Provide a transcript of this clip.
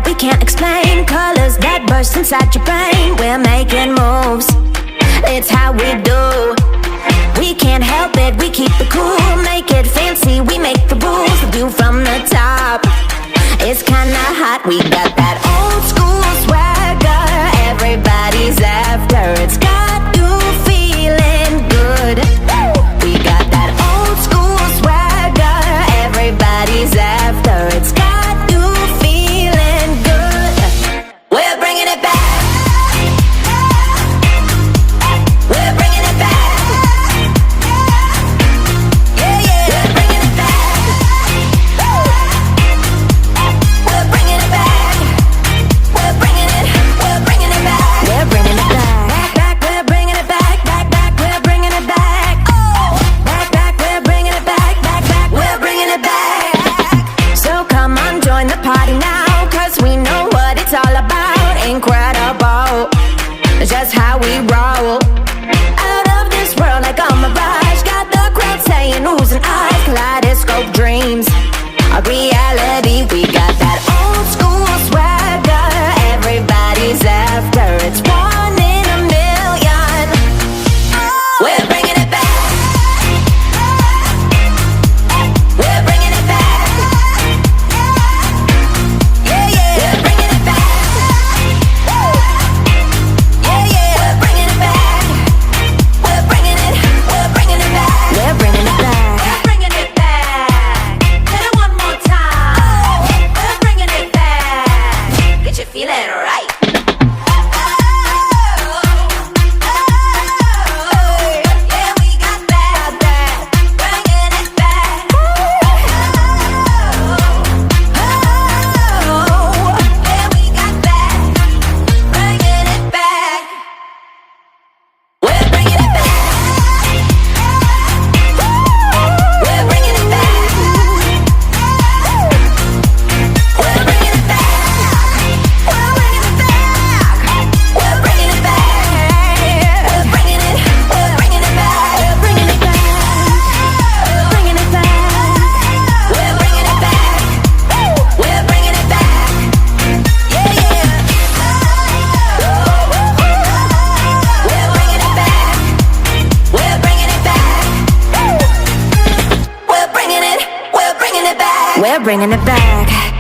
we can't explain. Colors that burst inside your brain. We're making moves, it's how we do. We can't help it, we keep it cool. Make it fancy, we make the rules. The view from the top, it's kinda hot. We got that old school swagger, everybody's after. It's got you feeling good. We got that old school swagger, everybody's after. It's got you feeling good. We're bringing it back. We're bringing it back. Yeah, yeah. We're bringing it back. We're bringing it back. We're bringing it. We're bringing it back. We're bringing it back. Back, back. We're bringing it back. Back, back. We're bringing it back. Oh, back, back. We're bringing it back. Back, back. We're bringing it back. So come on, join the party now, 'cause we know what it's all about. Incredible, just how we roll. Out of this world like a mirage. Got the crowd saying oohs and ahs. Kaleidoscope dreams, a reality. We got that old school swagger, everybody's after. It's 1 in a million. We're bringing it back. We're bringing it back. Yeah, yeah. We're bringing it back. Yeah, yeah. We're bringing it back. We're bringing it. We're bringing it back. We're bringing it back. We're bringing it back. Hit it one more time. We're bringing it back. Get you feeling right. Yeah, we got that. Bringing it back. Yeah, we got that. Bringing it back. We're bringing it back. We're bringing it back. We're bringing it back. We're bringing it back. We're bringing it back. We're bringing it. We're bringing it back. We're bringing it back. We're bringing it back. We're bringing it back. We're bringing it back. Yeah, yeah. We're bringing it back. We're bringing it back. We're bringing it. We're bringing it back. We're bringing it back.